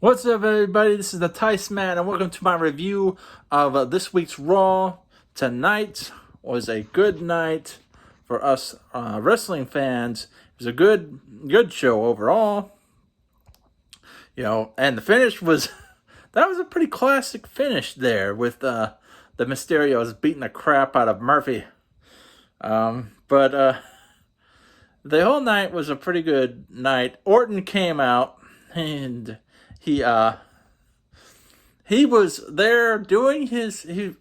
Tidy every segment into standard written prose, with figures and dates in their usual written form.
What's up, everybody? This is the Theissman, and welcome to my review of this week's Raw. Tonight was a good night for us wrestling fans. It was a good show overall. And the finish was that was a pretty classic finish there with the Mysterios beating the crap out of Murphy. But the whole night was a pretty good night. Orton came out and he was there doing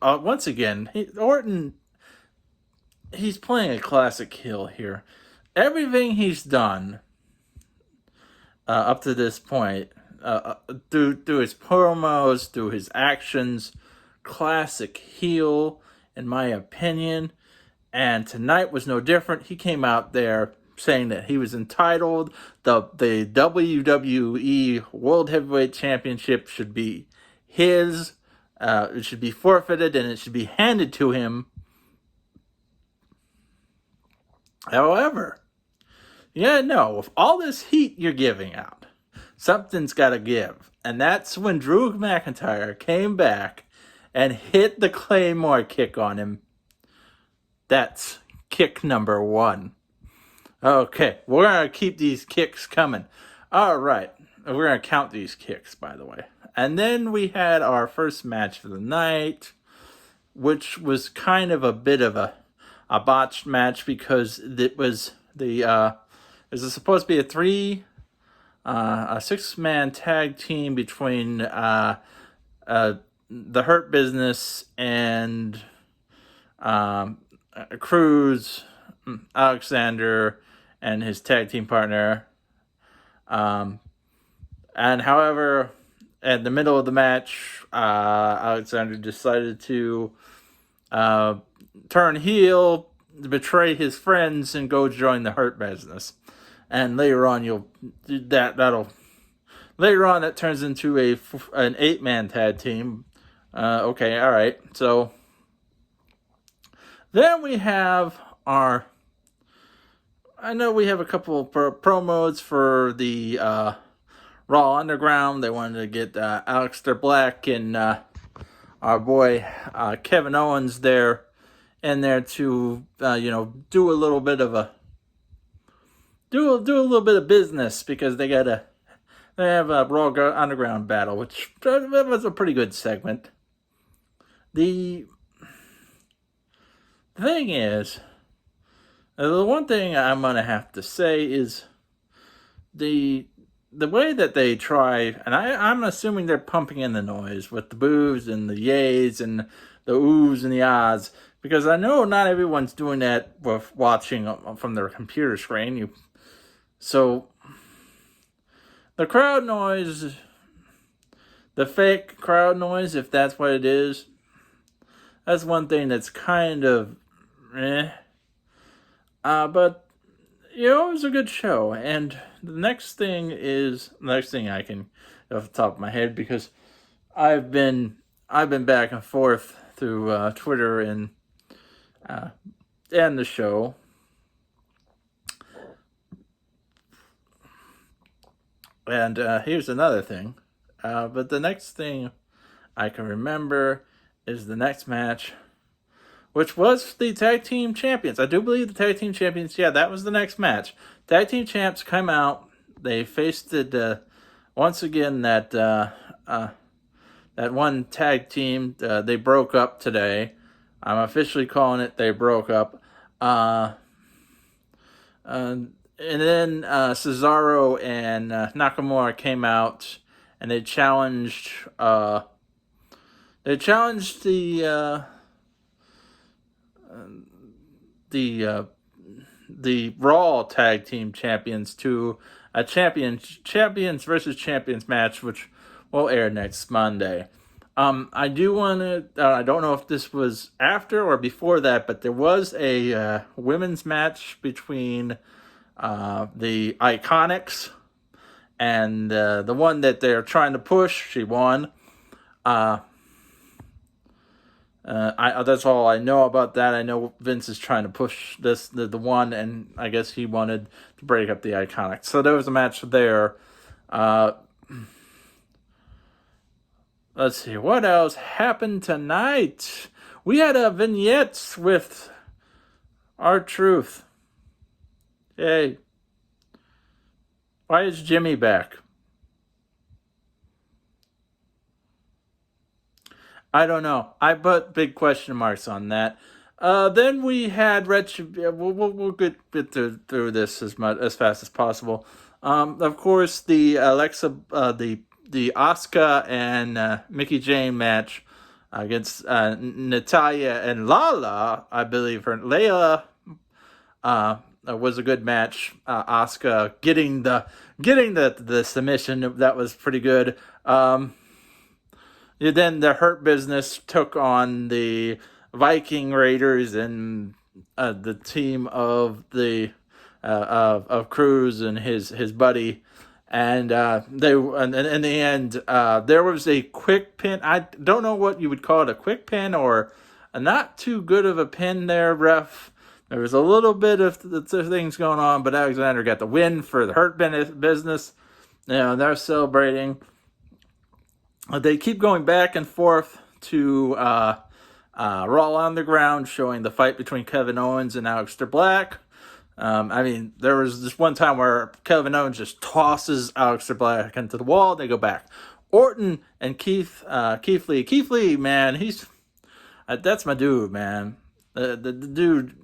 once again. Orton, he's playing a classic heel here. Everything he's done up to this point, through his promos, through his actions, classic heel, in my opinion. And tonight was no different. He came out there saying that he was entitled. The WWE World Heavyweight Championship should be his. It should be forfeited and it should be handed to him. However, with all this heat you're giving out, something's got to give. And that's when Drew McIntyre came back and hit the Claymore kick on him. That's kick number 1. Okay, we're going to keep these kicks coming. All right, we're going to count these kicks, by the way. And then we had our first match for the night, which was kind of a bit of a botched match because it was supposed to be a 6-man tag team between the Hurt Business and Cruz, Alexander, and his tag team partner. And however, at the middle of the match, Alexander decided to turn heel, betray his friends, and go join the Hurt Business. And later on, that turns into an 8-man tag team. Okay, all right. So then we have I know we have a couple of promos for the Raw Underground. They wanted to get Aleister Black and our boy Kevin Owens in there to do a little bit of business because they have a Raw Underground battle, which was a pretty good segment. The thing is, the one thing I'm going to have to say is the way that they try, and I'm assuming they're pumping in the noise with the boos and the yays and the oohs and the ahs, because I know not everyone's doing that with watching from their computer screen. So the crowd noise, the fake crowd noise, if that's what it is, that's one thing that's kind of but it was a good show. And the next thing I can off the top of my head, because I've been back and forth through Twitter and the show. And here's another thing. But the next thing I can remember is the next match, which was the Tag Team Champions. I do believe the Tag Team Champions, that was the next match. Tag Team Champs come out. They faced once again that one tag team. They broke up today. I'm officially calling it they broke up. And then Cesaro and Nakamura came out and they challenged the Raw Tag Team Champions to a champions versus champions match, which will air next Monday. I do want to. I don't know if this was after or before that, but there was a women's match between the Iconics and the one that they're trying to push. She won. That's all I know about that. I know Vince is trying to push the one, and I guess he wanted to break up the Iconics. So there was a match there. Let's see, what else happened tonight? We had a vignette with R-Truth. Hey, why is Jimmy back? I don't know. I put big question marks on that. Then we had we'll get through this as fast as possible. Of course, the the Asuka and Mickey Jane match against Natalia and Lala, I believe her Layla, was a good match. Asuka getting the submission, that was pretty good. Then the Hurt Business took on the Viking Raiders and the team of the of Cruz and his buddy, and in the end there was a quick pin. I don't know what you would call it, a quick pin or a not too good of a pin there, ref. There was a little bit of the things going on, but Alexander got the win for the Hurt Business. They're celebrating. They keep going back and forth to Raw Underground, showing the fight between Kevin Owens and Aleister Black. There was this one time where Kevin Owens just tosses Aleister Black into the wall. They go back. Orton and Keith Lee. Keith Lee, man, he's that's my dude, man. The dude,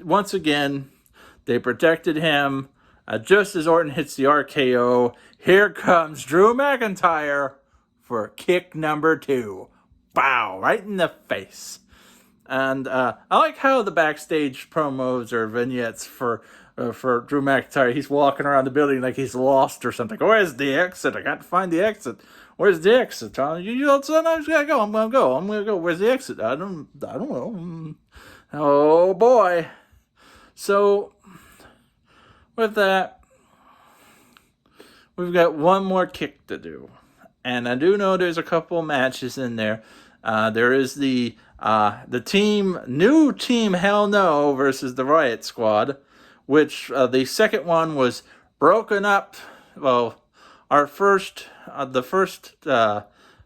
once again, they protected him. Just as Orton hits the RKO, here comes Drew McIntyre for kick number 2. Bow, right in the face. And I like how the backstage promos or vignettes for Drew McIntyre, he's walking around the building like he's lost or something. Where's the exit? I got to find the exit. Where's the exit, John? You sometimes gotta go. I'm gonna go. Where's the exit? I don't know. Oh boy. So with that, we've got one more kick to do. And I do know there's a couple matches in there. There is the new team Hell No versus the Riot Squad, which the second one was broken up. Well, the first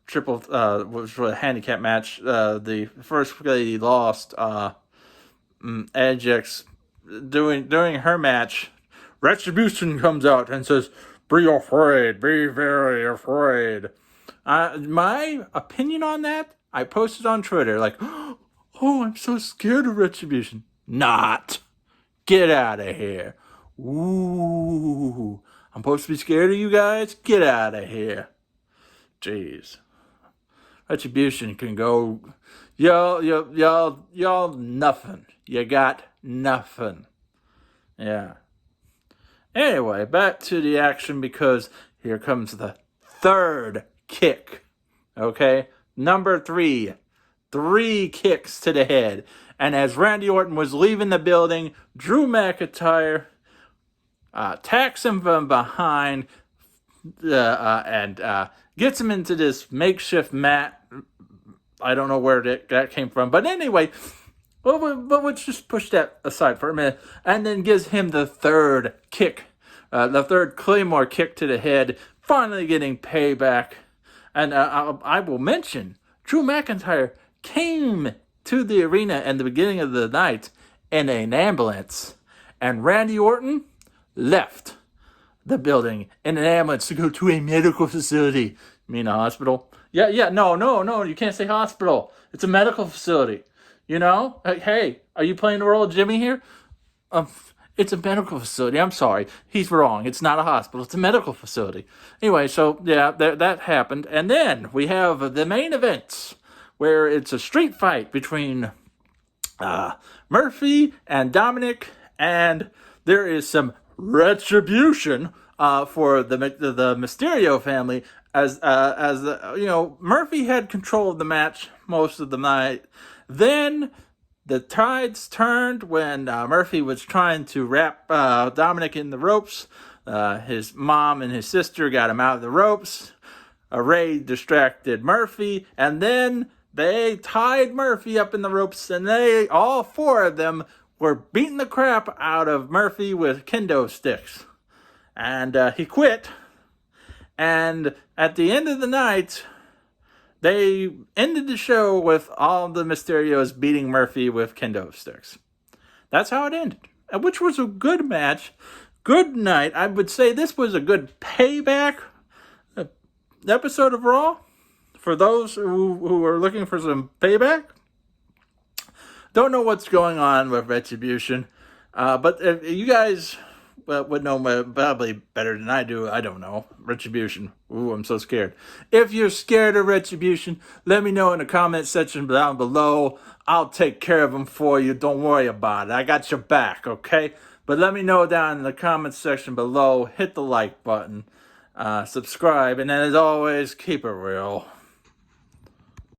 triple was a handicap match. The first lady lost. Edgex during her match, Retribution comes out and says, "Be afraid, be very afraid." My opinion on that, I posted on Twitter, like, "Oh, I'm so scared of Retribution." Not. Get out of here. Ooh, I'm supposed to be scared of you guys? Get out of here. Jeez. Retribution can go, y'all nothing. You got nothing. Yeah. Anyway, back to the action, because here comes the third kick. Okay? Number 3. 3 kicks to the head. And as Randy Orton was leaving the building, Drew McIntyre attacks him from behind and gets him into this makeshift mat. I don't know where that came from. But anyway, but let's just push that aside for a minute. And then gives him the third kick. The third Claymore kick to the head. Finally getting payback. And I will mention, Drew McIntyre came to the arena at the beginning of the night in an ambulance. And Randy Orton left the building in an ambulance to go to a medical facility. You mean a hospital? Yeah, no, you can't say hospital. It's a medical facility. You know? Hey, are you playing the role of Jimmy here? It's a medical facility. I'm sorry. He's wrong. It's not a hospital. It's a medical facility. Anyway, so, yeah, that happened. And then we have the main event, where it's a street fight between Murphy and Dominic, and there is some retribution for the Mysterio family, as Murphy had control of the match most of the night. Then the tides turned when Murphy was trying to wrap Dominic in the ropes. His mom and his sister got him out of the ropes. Ray distracted Murphy, and then they tied Murphy up in the ropes, and all 4 of them were beating the crap out of Murphy with kendo sticks. And he quit. And at the end of the night, They ended the show with all the Mysterios beating Murphy with kendo sticks. That's how it ended, which was a good match. Good night. I would say this was a good payback episode of Raw for those who are looking for some payback. Don't know what's going on with Retribution, but if you guys would know probably better than I do. I don't know. Retribution. Ooh, I'm so scared. If you're scared of Retribution, let me know in the comment section down below. I'll take care of them for you. Don't worry about it. I got your back, okay? But let me know down in the comment section below. Hit the like button. Subscribe. And then as always, keep it real.